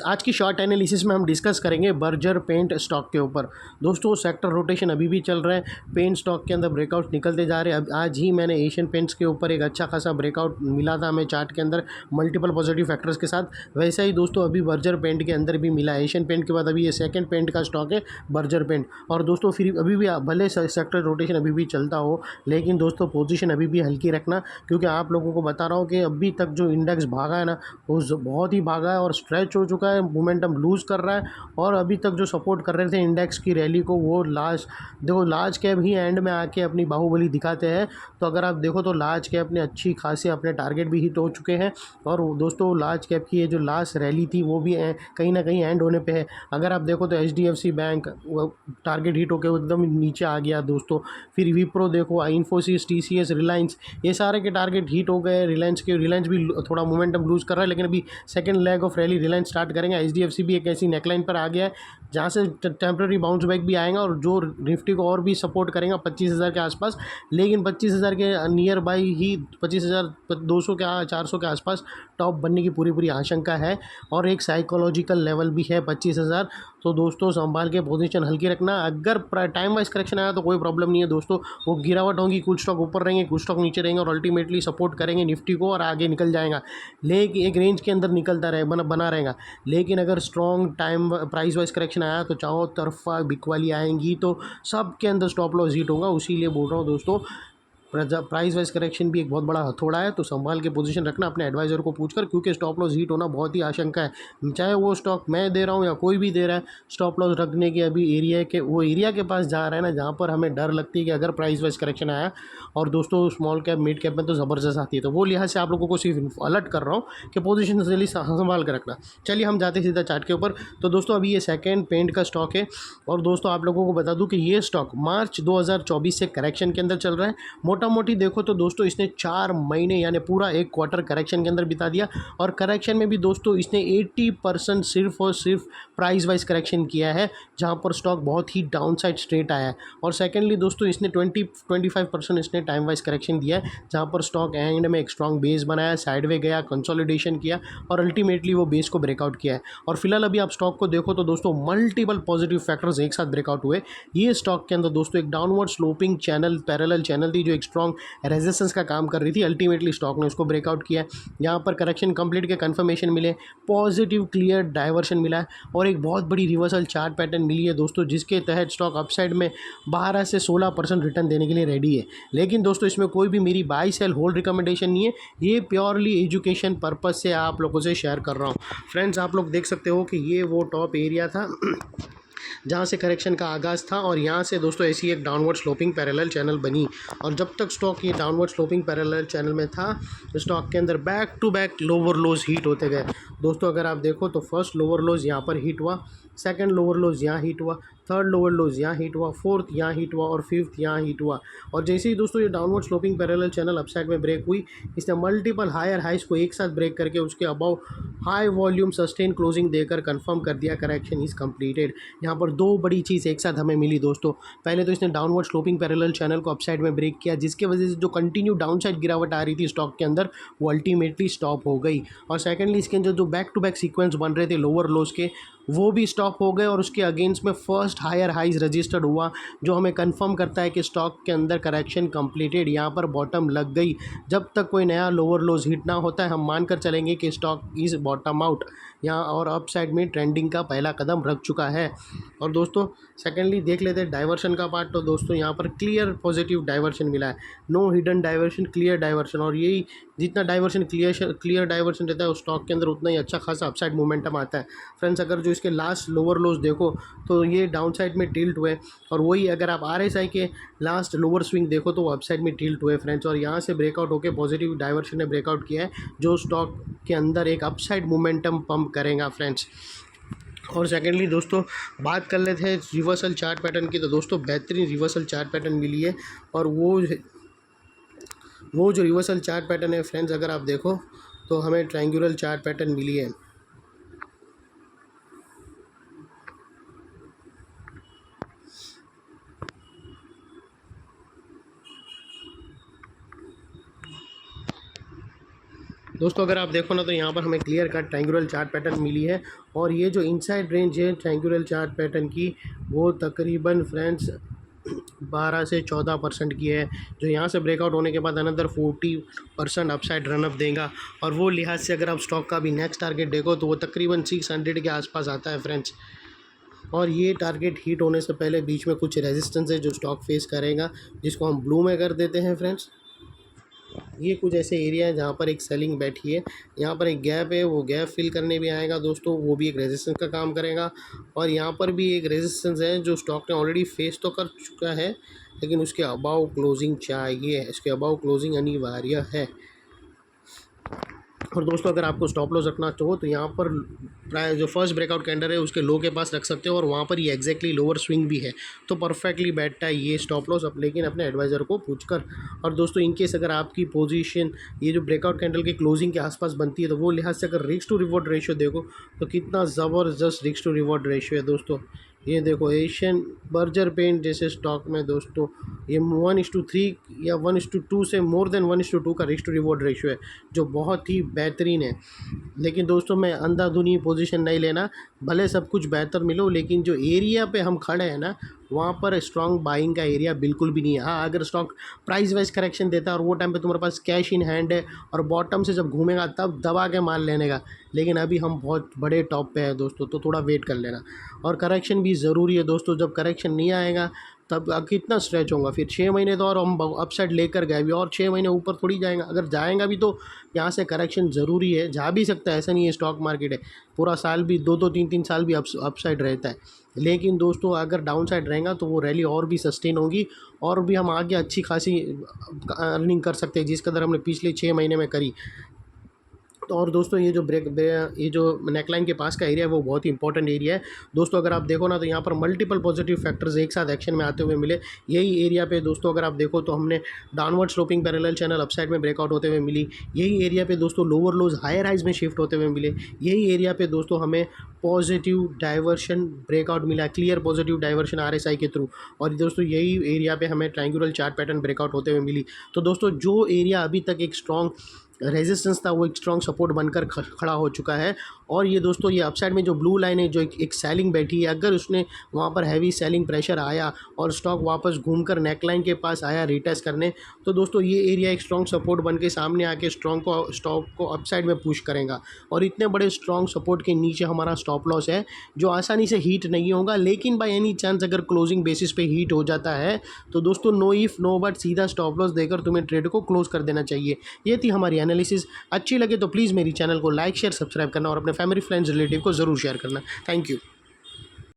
आज की short analysis में हम डिस्कस करेंगे बर्जर पेंट स्टॉक के ऊपर। दोस्तों सेक्टर रोटेशन अभी भी चल रहा है, पेंट स्टॉक के अंदर ब्रेकआउट निकलते जा रहे हैं। अब आज ही मैंने एशियन पेंट्स के ऊपर एक अच्छा खासा ब्रेकआउट मिला था हमें चार्ट के अंदर मल्टीपल पॉजिटिव फैक्टर्स के साथ। वैसा ही दोस्तों अभी बर्जर पेंट के अंदर भी मिला है। एशियन पेंट के बाद अभी ये सेकेंड पेंट का स्टॉक है बर्जर पेंट। और दोस्तों फिर अभी भी भले सेक्टर रोटेशन अभी भी चलता हो, लेकिन दोस्तों पोजीशन अभी भी हल्की रखना, क्योंकि आप लोगों को बता रहा हूँ कि अभी तक जो इंडेक्स भागा है ना, वो बहुत ही भागा है और स्ट्रेच हो चुका है, मोमेंटम लूज़ कर रहा है। और अभी तक जो सपोर्ट कर रहे थे इंडेक्स की रैली को, वो लार्ज कैप ही एंड में आके अपनी बाहुबली दिखाते हैं। तो अगर आप देखो तो लार्ज कैप ने अच्छी खासी अपने टारगेट भी हिट हो चुके हैं। और दोस्तों लार्ज कैप की ये जो लास्ट रैली थी वो भी कहीं ना कहीं एंड होने पे है। अगर आप देखो तो HDFC बैंक टारगेट हिट होकर एकदम नीचे आ गया दोस्तों। फिर विप्रो देखो, इन्फोसिस, TCS, रिलायंस, ये सारे के टारगेट हिट हो गए। रिलायंस भी थोड़ा मोमेंटम लूज़ कर रहा है, लेकिन अभी second leg of rally Reliance start करेंगे। HDFC भी एक ऐसी नेकलाइन पर आ गया है जहाँ से टेम्प्रेरी बाउंस बैक भी आएगा और जो निफ्टी को और भी सपोर्ट करेगा 25,000 के आसपास। लेकिन 25,000 के नियर बाई ही 25,200 के 400 के आसपास टॉप बनने की पूरी आशंका है। और एक साइकोलॉजिकल लेवल भी है 25,000। तो दोस्तों संभाल के पोजीशन हल्की रखना। अगर टाइम वाइज करेक्शन आया तो कोई प्रॉब्लम नहीं है दोस्तों, वो गिरावट होगी, कुछ स्टॉक ऊपर रहेंगे, कुछ स्टॉक नीचे रहेंगे और अल्टीमेटली सपोर्ट करेंगे निफ्टी को और आगे निकल जाएगा। लेकिन एक रेंज के अंदर निकलता रहे बना रहेगा। लेकिन अगर strong time price wise correction आया तो चारों तरफा बिकवाली आएंगी, तो सब के अंदर स्टॉप लॉस हिट होगा। उसीलिए बोल रहा हूँ दोस्तों, प्राइस वाइज करेक्शन भी एक बहुत बड़ा हथौड़ा है, तो संभाल के पोजीशन रखना अपने एडवाइज़र को पूछकर, क्योंकि स्टॉप लॉस हिट होना बहुत ही आशंका है। चाहे वो स्टॉक मैं दे रहा हूँ या कोई भी दे रहा है, स्टॉप लॉस रखने के अभी एरिया के पास जा रहा है ना, जहाँ पर हमें डर लगती है कि अगर प्राइस वाइज करेक्शन आया। और दोस्तों स्मॉल कैप मिड कैप में तो ज़बरदस्त आती है, तो वो लिहाज से आप लोगों को सिर्फ अलर्ट कर रहा हूँ कि पोजीशन जल्दी संभाल कर रखना। चलिए हम जाते सीधा चार्ट के ऊपर। तो दोस्तों अभी ये सेकेंड पेंट का स्टॉक है। और दोस्तों आप लोगों को बता दूं कि ये स्टॉक मार्च 2024 से करेक्शन के अंदर चल रहा है। मोटा मोटी देखो तो दोस्तों इसने 4 महीने यानी पूरा एक क्वार्टर करेक्शन के अंदर बिता दिया। और करेक्शन में भी दोस्तों इसने 80% सिर्फ और सिर्फ प्राइस वाइज करेक्शन किया है, जहां पर स्टॉक बहुत ही डाउन साइड स्ट्रेट आया है। और सेकेंडली दोस्तों इसने 25% इसने टाइम वाइज करेक्शन दिया है, जहां पर स्टॉक एंड में एक स्ट्रॉन्ग बेस बनाया, साइडवे गया, कंसोलिडेशन किया और अल्टीमेटली वो बेस को ब्रेकआउट किया है। और फिलहाल अभी आप स्टॉक को देखो तो दोस्तों मल्टीपल पॉजिटिव फैक्टर्स एक साथ ब्रेकआउट हुए। ये स्टॉक के अंदर दोस्तों एक downward sloping channel, parallel channel थी जो एक स्ट्रॉन्ग रेजिस्टेंस का काम कर रही थी। अल्टीमेटली स्टॉक ने उसको ब्रेकआउट किया है। यहाँ पर करेक्शन कंप्लीट के कंफर्मेशन मिले, पॉजिटिव क्लियर डाइवर्शन मिला है और एक बहुत बड़ी रिवर्सल चार्ट पैटर्न मिली है दोस्तों, जिसके तहत स्टॉक अपसाइड में 12 से 16% रिटर्न देने के लिए रेडी है। लेकिन दोस्तों इसमें कोई भी मेरी बाई सेल होल्ड रिकमेंडेशन नहीं है, ये प्योरली एजुकेशन पर्पज से आप लोगों से शेयर कर रहा हूँ। फ्रेंड्स आप लोग देख सकते हो कि ये वो टॉप एरिया था जहाँ से करेक्शन का आगाज़ था और यहाँ से दोस्तों ऐसी एक डाउनवर्ड स्लोपिंग पैरेलल चैनल बनी। और जब तक स्टॉक ये डाउनवर्ड स्लोपिंग पैरेलल चैनल में था, स्टॉक के अंदर back to back lower lows hit होते गए दोस्तों। अगर आप देखो तो फर्स्ट लोअर लोज यहाँ पर हीट हुआ, सेकंड लोअर लोज यहाँ हीट हुआ, थर्ड लोअर लोज यहाँ हीट हुआ, फोर्थ यहाँ हीट हुआ और फिफ्थ यहाँ हीट हुआ। और जैसे ही दोस्तों ये downward sloping parallel channel upside में ब्रेक हुई, इसने मल्टीपल हायर हाइस को एक साथ ब्रेक करके उसके above high volume sustain closing देकर कंफर्म कर दिया करेक्शन इज़ कंप्लीटेड। यहाँ पर दो बड़ी चीज़ एक साथ हमें मिली दोस्तों। पहले तो इसने डाउनवर्ड स्लोपिंग पैरेलल चैनल को अपसाइड में ब्रेक किया, जिसके वजह से जो कंटिन्यू डाउनसाइड गिरावट आ रही थी स्टॉक के अंदर, वो अल्टीमेटली स्टॉप हो गई। और सेकेंडली इसके अंदर जो बैक टू बैक सीक्वेंस बन रहे थे लोअर लोज के, वो भी स्टॉप हो गए और उसके अगेंस्ट में फर्स्ट हायर हाइज रजिस्टर्ड हुआ, जो हमें कंफर्म करता है कि स्टॉक के अंदर करेक्शन कंप्लीटेड, यहाँ पर बॉटम लग गई। जब तक कोई नया लोअर लोज हिट ना होता है, हम मानकर चलेंगे कि स्टॉक इज बॉटम आउट यहाँ और अप साइड में ट्रेंडिंग का पहला कदम रख चुका है। और दोस्तों सेकेंडली देख लेते हैं डाइवर्शन का पार्ट। तो दोस्तों यहाँ पर क्लियर पॉजिटिव डाइवर्शन मिला है, no hidden divergence, clear divergence. और यही जितना डाइवर्शन क्लियर डाइवर्शन रहता है उस स्टॉक के अंदर, उतना ही अच्छा खासा अपसाइड मोमेंटम आता है। फ्रेंड्स अगर जो इसके लास्ट लोअर लोज देखो तो ये डाउन साइड में टिल्ट हुए, और वही अगर आप RSI के लास्ट लोअर स्विंग देखो तो वो अपसाइड में टिल्ट हुए फ्रेंड्स। और यहाँ से ब्रेकआउट होकर पॉजिटिव डाइवर्शन ने ब्रेकआउट किया है, जो स्टॉक के अंदर एक अपसाइड मोमेंटम पंप करेगा फ्रेंड्स। और सेकेंडली दोस्तों बात कर लेते हैं रिवर्सल चार्ट पैटर्न की। तो दोस्तों बेहतरीन रिवर्सल चार्ट पैटर्न मिली है, और वो जो रिवर्सल चार्ट पैटर्न है फ्रेंड्स, अगर आप देखो तो हमें ट्रायंगुलर चार्ट पैटर्न मिली है। दोस्तों अगर आप देखो ना तो यहाँ पर हमें clear cut triangular chart pattern मिली है और ये जो इनसाइड रेंज है ट्रायंगुलर चार्ट पैटर्न की वो तकरीबन फ्रेंड्स 12 से 14% की है, जो यहाँ से ब्रेकआउट होने के बाद अनदर 40% अपसाइड रनअप देगा। और वो लिहाज से अगर आप स्टॉक का भी नेक्स्ट टारगेट देखो तो वो तकरीबन 600 के आसपास आता है फ्रेंड्स। और ये टारगेट हिट होने से पहले बीच में कुछ रेजिस्टेंस है जो स्टॉक फेस करेगा, जिसको हम ब्लू में कर देते हैं फ्रेंड्स। ये कुछ ऐसे एरिया है जहाँ पर एक सेलिंग बैठी है, यहाँ पर एक गैप है, वो गैप फिल करने भी आएगा दोस्तों, वो भी एक रेजिस्टेंस का काम करेगा। और यहाँ पर भी एक रेजिस्टेंस है जो स्टॉक ने ऑलरेडी फेस तो कर चुका है, लेकिन उसके अबाव क्लोजिंग चाहिए, इसके अबाव क्लोजिंग अनिवार्य है। और दोस्तों अगर आपको स्टॉप लॉस रखना चाहो तो यहाँ पर प्राय जो फर्स्ट ब्रेकआउट कैंडल है उसके लो के पास रख सकते हो, और वहाँ पर ये एग्जैक्टली लोअर स्विंग भी है, तो परफेक्टली बैठता है ये स्टॉप लॉस अब, लेकिन अपने एडवाइज़र को पूछकर। और दोस्तों इनकेस अगर आपकी पोजीशन ये जो ब्रेकआउट कैंडल के क्लोजिंग के आसपास बनती है तो वो लिहाज से अगर रिस्क टू रिवॉर्ड रेशियो देखो तो कितना ज़बरदस्त रिस्क टू रिवॉर्ड रेशियो है दोस्तों। ये देखो एशियन बर्जर पेंट जैसे स्टॉक में दोस्तों ये 1:3 या 1:2 से मोर देन 1:2 का रिस्क टू रिवॉर्ड रेशियो है, जो बहुत ही बेहतरीन है। लेकिन दोस्तों मैं अंधाधुनी पोजीशन नहीं लेना, भले सब कुछ बेहतर मिलो लेकिन जो एरिया पे हम खड़े हैं ना वहाँ पर स्ट्रॉन्ग बाइंग का एरिया बिल्कुल भी नहीं है। हाँ अगर स्टॉक प्राइस वाइज करेक्शन देता है और वो टाइम पे तुम्हारे पास कैश इन हैंड है और बॉटम से जब घूमेगा तब दबा के माल लेने का, लेकिन अभी हम बहुत बड़े टॉप पे है दोस्तों, तो थोड़ा वेट कर लेना। और करेक्शन भी ज़रूरी है दोस्तों, जब करेक्शन नहीं आएगा तब कितना स्ट्रेच होगा, फिर 6 महीने तो और हम अपसाइड लेकर गए भी, और 6 महीने ऊपर थोड़ी जाएगा। अगर जाएगा भी तो यहाँ से करेक्शन ज़रूरी है, जा भी सकता है, ऐसा नहीं है स्टॉक मार्केट है पूरा साल भी 2-2 3-3 साल भी अपसाइड रहता है। लेकिन दोस्तों अगर डाउन साइड रहेगा तो वो रैली और भी सस्टेन होगी और भी हम आगे अच्छी खासी अर्निंग कर सकते हैं जिस कदर हमने पिछले 6 महीने में करी। तो और दोस्तों ये जो ये जो नेकलाइन के पास का एरिया है वो बहुत ही इंपॉर्टेंट एरिया है दोस्तों। अगर आप देखो ना तो यहाँ पर मल्टीपल पॉजिटिव फैक्टर्स एक साथ एक्शन में आते हुए मिले। यही एरिया पे दोस्तों अगर आप देखो तो हमने downward sloping parallel channel upside में ब्रेकआउट होते हुए मिली। यही एरिया पे दोस्तों लोअर लोज हायर हाइज में शिफ्ट होते हुए मिले। यही एरिया पे दोस्तों हमें पॉजिटिव डाइवर्शन ब्रेकआउट मिला, क्लियर पॉजिटिव डाइवर्शन RSI के थ्रू। और दोस्तों यही एरिया पे हमें ट्रायंगुलर चार्ट पैटर्न ब्रेकआउट होते हुए मिली। तो दोस्तों जो एरिया अभी तक एक स्ट्रॉन्ग रेजिस्टेंस था वो एक स्ट्रॉन्ग सपोर्ट बनकर खड़ा हो चुका है। और ये दोस्तों ये अपसाइड में जो ब्लू लाइन है जो एक सेलिंग बैठी है, अगर उसने वहाँ पर हैवी सेलिंग प्रेशर आया और स्टॉक वापस घूमकर नेकलाइन के पास आया रिटेस्ट करने, तो दोस्तों ये एरिया एक स्ट्रॉन्ग सपोर्ट बन के सामने आके स्टॉक को अपसाइड में पुश करेगा। और इतने बड़े स्ट्रॉन्ग सपोर्ट के नीचे हमारा स्टॉप लॉस है जो आसानी से हीट नहीं होगा, लेकिन बाय एनी चांस अगर क्लोजिंग बेसिस पे हीट हो जाता है तो दोस्तों नो इफ़ नो बट सीधा स्टॉप लॉस देकर तुम्हें ट्रेड को क्लोज कर देना चाहिए। ये थी हमारी एनालिसिस। अच्छी लगे तो प्लीज़ मेरी चैनल को लाइक शेयर सब्सक्राइब करना और अपने फैमिली फ्रेंड्स रिलेटिव को ज़रूर शेयर करना। Thank you.